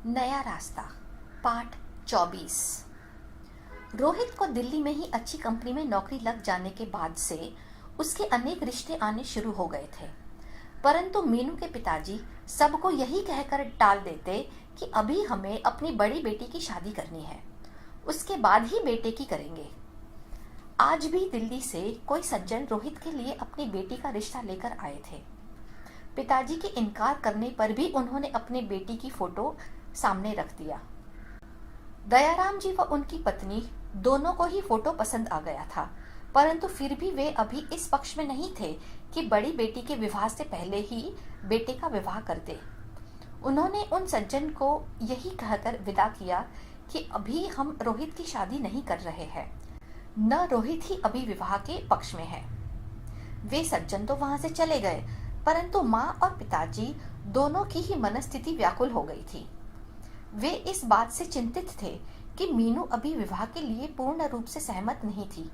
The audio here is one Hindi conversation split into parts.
नया रास्ता पाठ 24। रोहित को दिल्ली में ही अच्छी कंपनी में नौकरी लग जाने के बाद से उसके अनेक रिश्ते आने शुरू हो गए थे, परंतु मीनू के पिताजी सबको यही कहकर टाल देते कि अभी हमें अपनी बड़ी बेटी की शादी करनी है, उसके बाद ही बेटे की करेंगे। आज भी दिल्ली से कोई सज्जन रोहित के लिए अपनी बेटी का रिश्ता लेकर आए थे। पिताजी के इनकार करने पर भी उन्होंने अपनी बेटी की फोटो सामने रख दिया। दयाराम जी व उनकी पत्नी दोनों को ही फोटो पसंद आ गया था, परंतु फिर भी वे अभी इस पक्ष में नहीं थे कि बड़ी बेटी के विवाह से पहले ही बेटे का विवाह कर दे। उन्होंने उन सज्जन को यही कहकर विदा किया कि अभी हम रोहित की शादी नहीं कर रहे हैं, न रोहित ही अभी विवाह के पक्ष में है। वे सज्जन तो वहां से चले गए, परंतु माँ और पिताजी दोनों की ही मनस्थिति व्याकुल हो गई थी। वे इस बात से चिंतित थे कि मीनू अभी विवाह के लिए पूर्ण रूप से सहमत नहीं थी।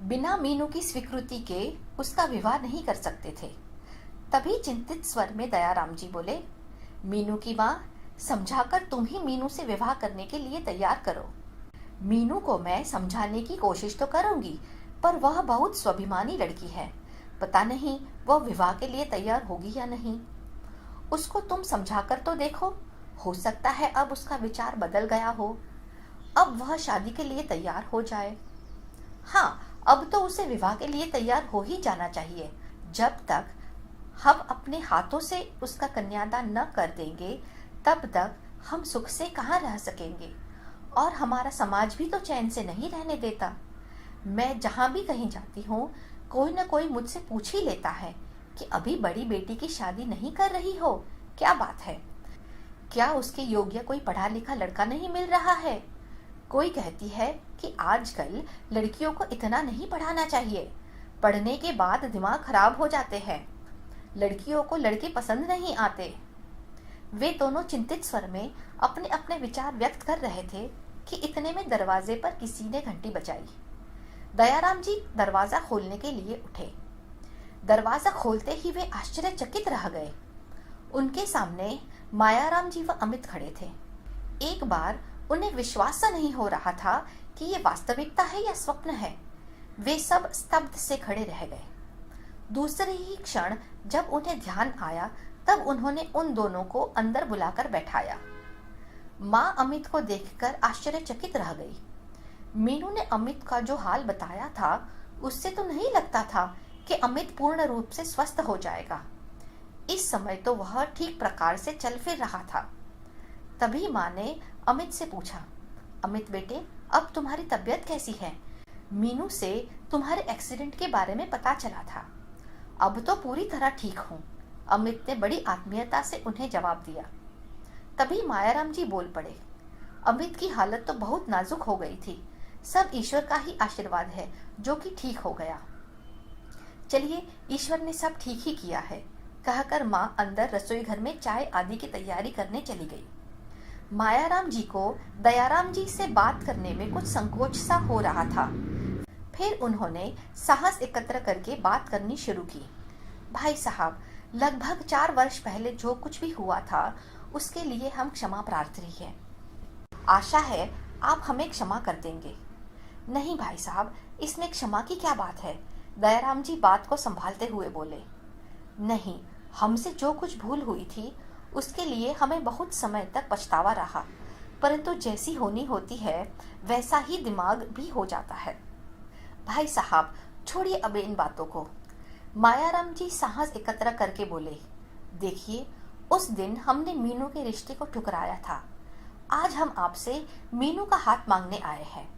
बिना मीनू की स्वीकृति के उसका विवाह नहीं कर सकते थे। तभी चिंतित स्वर में दयाराम जी बोले, मीनू की माँ, समझाकर तुम ही मीनू से विवाह करने के लिए तैयार करो। मीनू को मैं समझाने की कोशिश तो करूंगी, पर वह बहुत स्वाभिमानी लड़की है, पता नहीं वह विवाह के लिए तैयार होगी या नहीं। उसको तुम समझाकर तो देखो, हो सकता है अब उसका विचार बदल गया हो, अब वह शादी के लिए तैयार हो जाए। हाँ, अब तो उसे विवाह के लिए तैयार हो ही जाना चाहिए। जब तक हम अपने हाथों से उसका कन्यादान न कर देंगे, तब तक हम सुख से कहाँ रह सकेंगे, और हमारा समाज भी तो चैन से नहीं रहने देता। मैं जहाँ भी कहीं जाती हूँ, कोई न कोई मुझसे पूछ ही लेता है कि अभी बड़ी बेटी की शादी नहीं कर रही हो, क्या बात है? क्या उसके योग्य कोई पढ़ा लिखा लड़का नहीं मिल रहा है? कोई कहती है कि आजकल लड़कियों को इतना नहीं पढ़ाना चाहिए, पढ़ने के बाद दिमाग खराब हो जाते हैं, लड़कियों को लड़के पसंद नहीं आते। वे दोनों चिंतित स्वर में अपने अपने विचार व्यक्त कर रहे थे कि इतने में दरवाजे पर किसी ने घंटी बजाई। दयाराम जी दरवाजा खोलने के लिए उठे। दरवाजा खोलते ही वे आश्चर्यचकित रह गए। उनके सामने मायाराम जी व अमित खड़े थे। एक बार उन्हें विश्वास सा नहीं हो रहा था कि ये वास्तविकता है या स्वप्न है। वे सब स्तब्ध से खड़े रह गए। दूसरे ही क्षण जब उन्हें ध्यान आया, तब उन्होंने उन दोनों को अंदर बुलाकर बैठाया। माँ अमित को देखकर आश्चर्यचकित रह गई। मीनू ने अमित का जो हाल बताया था, उससे तो नहीं लगता था कि अमित पूर्ण रूप से स्वस्थ हो जाएगा। इस समय तो वह ठीक प्रकार से चल फिर रहा था। तभी माँ ने अमित से पूछा, अमित बेटे, अब तुम्हारी तबीयत कैसी है? मीनू से तुम्हारे एक्सीडेंट के बारे में पता चला था। अब तो पूरी तरह ठीक हूँ, अमित ने बड़ी आत्मीयता से उन्हें जवाब दिया। तभी मायाराम जी बोल पड़े, अमित की हालत तो बहुत नाजुक हो गई थी, सब ईश्वर का ही आशीर्वाद है जो कि ठीक हो गया। चलिए, ईश्वर ने सब ठीक ही किया है, कहकर माँ अंदर रसोई घर में चाय आदि की तैयारी करने चली गई। मायाराम जी को दयाराम जी से बात करने में कुछ संकोच सा हो रहा था। फिर उन्होंने साहस एकत्र करके बात करनी शुरू की। भाई साहब, लगभग 4 वर्ष पहले जो कुछ भी हुआ था, उसके लिए हम क्षमा प्रार्थी हैं। आशा है आप हमें क्षमा कर देंगे। नहीं भाई साहब, इसमें क्षमा की क्या बात है? दयाराम जी बात को संभालते हुए बोले। नहीं, हमसे जो कुछ भूल हुई थी उसके लिए हमें बहुत समय तक पछतावा रहा, परंतु जैसी होनी होती है वैसा ही दिमाग भी हो जाता है। भाई साहब, छोड़िए अब इन बातों को। मायाराम जी साहस एकत्र करके बोले, देखिए, उस दिन हमने मीनू के रिश्ते को ठुकराया था, आज हम आपसे मीनू का हाथ मांगने आए हैं।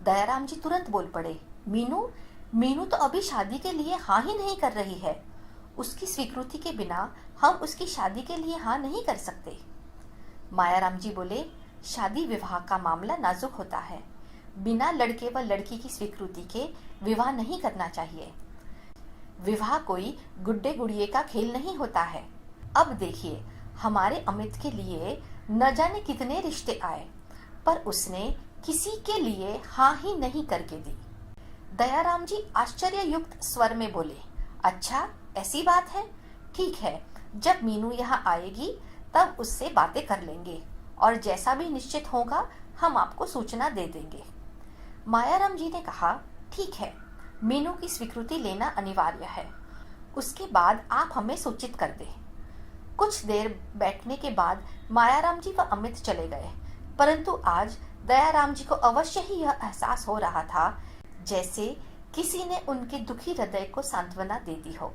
दयाराम जी तुरंत बोल पड़े, मीनू तो अभी शादी के लिए हाँ ही नहीं कर रही है, उसकी स्वीकृति के बिना हम उसकी शादी के लिए हाँ नहीं कर सकते। मायाराम जी बोले, शादी विवाह का मामला नाजुक होता है, बिना लड़के व लड़की की स्वीकृति के विवाह नहीं करना चाहिए। विवाह कोई गुड्डे गुड़िये का खेल नहीं होता है। अब देखिए, हमारे अमित के लिए न जाने कितने रिश्ते आए, पर उसने किसी के लिए हाँ ही नहीं करके दी। दयाराम जी आश्चर्ययुक्त स्वर में बोले, अच्छा ऐसी बात है, ठीक है, जब मीनू यहाँ आएगी तब उससे बातें कर लेंगे। और जैसा भी निश्चित होगा हम आपको सूचना दे देंगे। मायाराम जी ने कहा, ठीक है, मीनू की स्वीकृति लेना अनिवार्य है। उसके बाद आप हमें सूचित कर दें। कुछ देर बैठने के बाद मायाराम जी व अमित चले गए, परंतु आज दयाराम जी को अवश्य ही यह एहसास हो रहा था जैसे किसी ने उनके दुखी हृदय को सांत्वना दे दी हो।